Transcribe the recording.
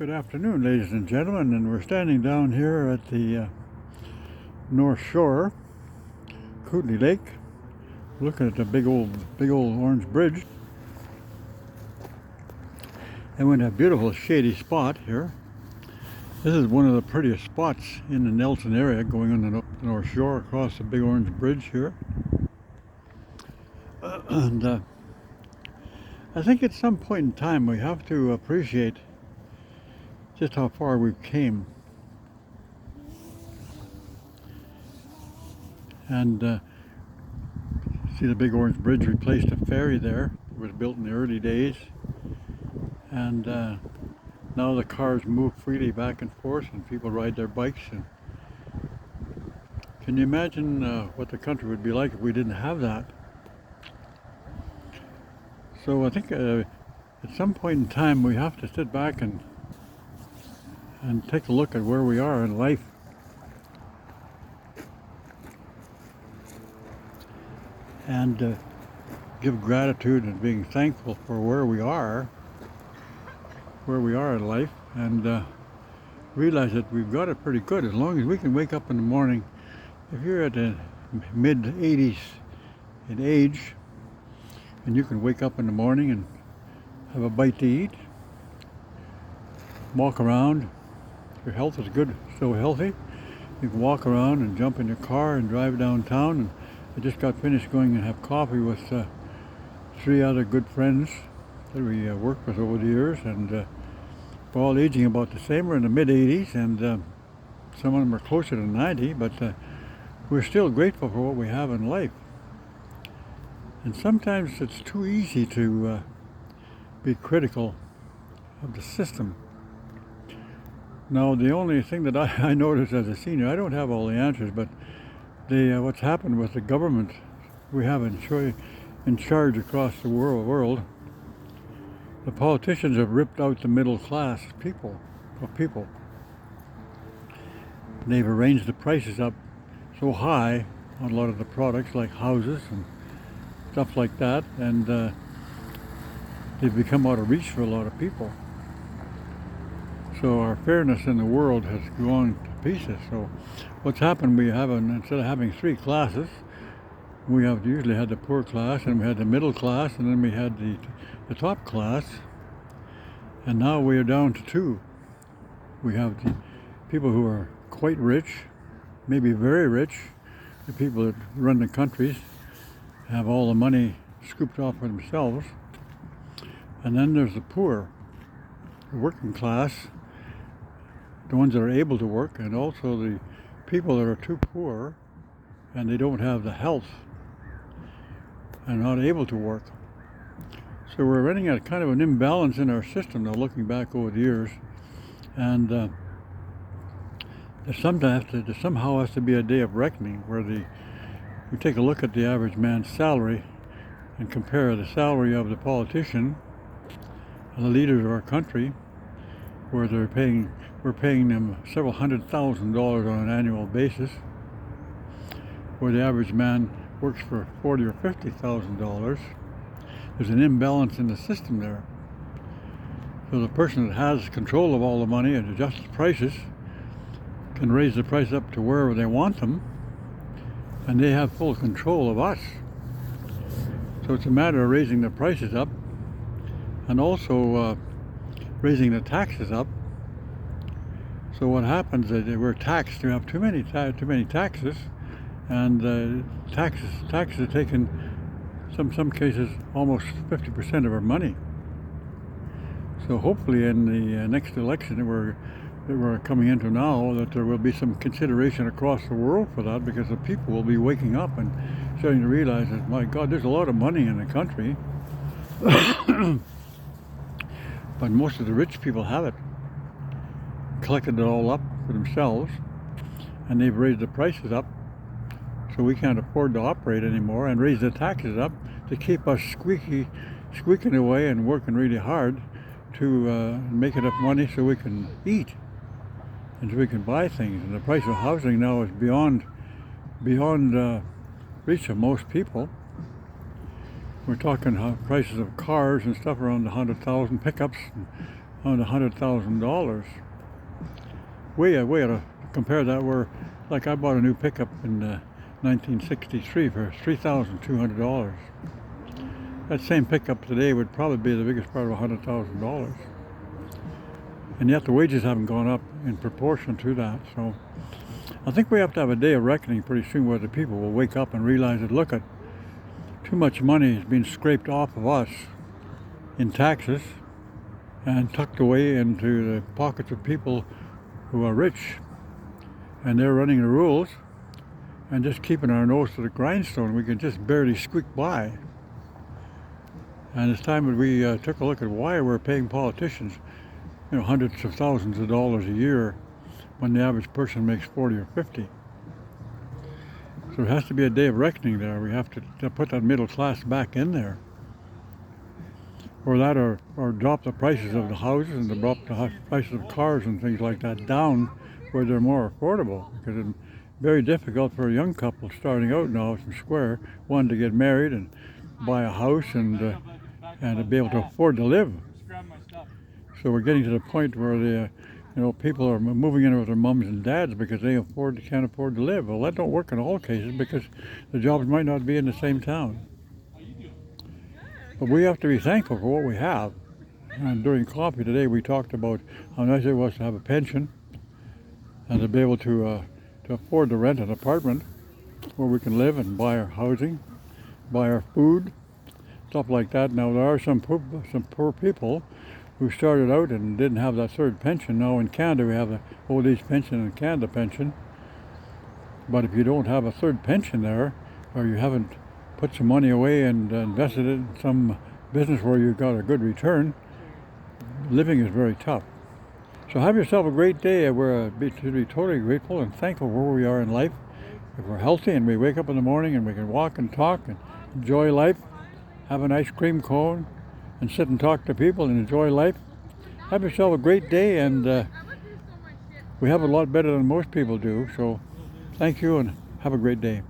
Good afternoon, ladies and gentlemen, and we're standing down here at the North Shore, Kootenai Lake, looking at the big old orange bridge. And we're in a beautiful shady spot here. This is one of the prettiest spots in the Nelson area, going on the North Shore across the big orange bridge here. And I think at some point in time we have to appreciate just how far we've came. And see, the big orange bridge replaced a ferry there. It was built in the early days. And now the cars move freely back and forth and people ride their bikes. And can you imagine what the country would be like if we didn't have that? So I think at some point in time we have to sit back and take a look at where we are in life. And give gratitude and being thankful for where we are in life, and realize that we've got it pretty good as long as we can wake up in the morning. If you're at the mid 80s in age and you can wake up in the morning and have a bite to eat, walk around, your health is good, so healthy, you can walk around and jump in your car and drive downtown. And I just got finished going and have coffee with 3 other good friends that we worked with over the years, and we're all aging about the same. We're in the mid 80s, and some of them are closer to 90, but we're still grateful for what we have in life. And sometimes it's too easy to be critical of the system. Now, the only thing that I noticed as a senior, I don't have all the answers, but what's happened with the government we have in charge across the world, the politicians have ripped out the middle class people. They've arranged the prices up so high on a lot of the products like houses and stuff like that, and they've become out of reach for a lot of people. So our fairness in the world has gone to pieces. So what's happened, instead of having 3 classes, we have usually had the poor class, and we had the middle class, and then we had the top class, and now we are down to 2. We have the people who are quite rich, maybe very rich, the people that run the countries, have all the money scooped off for themselves, and then there's the poor, the working class, the ones that are able to work, and also the people that are too poor and they don't have the health and not able to work. So we're running at kind of an imbalance in our system now, looking back over the years, and there somehow has to be a day of reckoning where we take a look at the average man's salary and compare the salary of the politician and the leaders of our country, where we're paying them several $100,000 on an annual basis, where the average man works for $40,000 or $50,000. There's an imbalance in the system there. So the person that has control of all the money and adjusts prices can raise the price up to wherever they want them, and they have full control of us. So it's a matter of raising the prices up and also raising the taxes up. So what happens is that we're taxed. We have too many taxes, and taxes are taking some cases almost 50% of our money. So hopefully in the next election that we're coming into now, that there will be some consideration across the world for that, because the people will be waking up and starting to realize that, my God, there's a lot of money in the country, but most of the rich people have it, collected it all up for themselves, and they've raised the prices up, so we can't afford to operate anymore, and raise the taxes up to keep us squeaking away and working really hard to make enough money so we can eat and so we can buy things. And the price of housing now is beyond reach of most people. We're talking prices of cars and stuff around the 100,000, pickups on $100,000. We ought to compare that where, like I bought a new pickup in 1963 for $3,200. That same pickup today would probably be the biggest part of $100,000. And yet the wages haven't gone up in proportion to that. So I think we have to have a day of reckoning pretty soon where the people will wake up and realize that, look, at too much money is being scraped off of us in taxes and tucked away into the pockets of people who are rich, and they're running the rules and just keeping our nose to the grindstone. We can just barely squeak by. And it's time that we took a look at why we're paying politicians, hundreds of thousands of dollars a year when the average person makes 40 or 50. So it has to be a day of reckoning there. We have to put that middle class back in there. Or that, or drop the prices of the houses and drop the prices of cars and things like that down where they're more affordable. Because it's very difficult for a young couple starting out now from Square, one, to get married and buy a house and to be able to afford to live. So we're getting to the point where people are moving in with their mums and dads because they can't afford to live. Well, that don't work in all cases because the jobs might not be in the same town. But we have to be thankful for what we have. And during coffee today, we talked about how nice it was to have a pension and to be able to afford to rent an apartment where we can live and buy our housing, buy our food, stuff like that. Now, there are some poor people who started out and didn't have that third pension. Now in Canada, we have the old age pension and Canada pension. But if you don't have a third pension there, or you haven't put some money away and invested it in some business where you got a good return, living is very tough. So have yourself a great day. We should be totally grateful and thankful where we are in life. If we're healthy and we wake up in the morning and we can walk and talk and enjoy life, have an ice cream cone and sit and talk to people and enjoy life, have yourself a great day. And we have a lot better than most people do. So thank you and have a great day.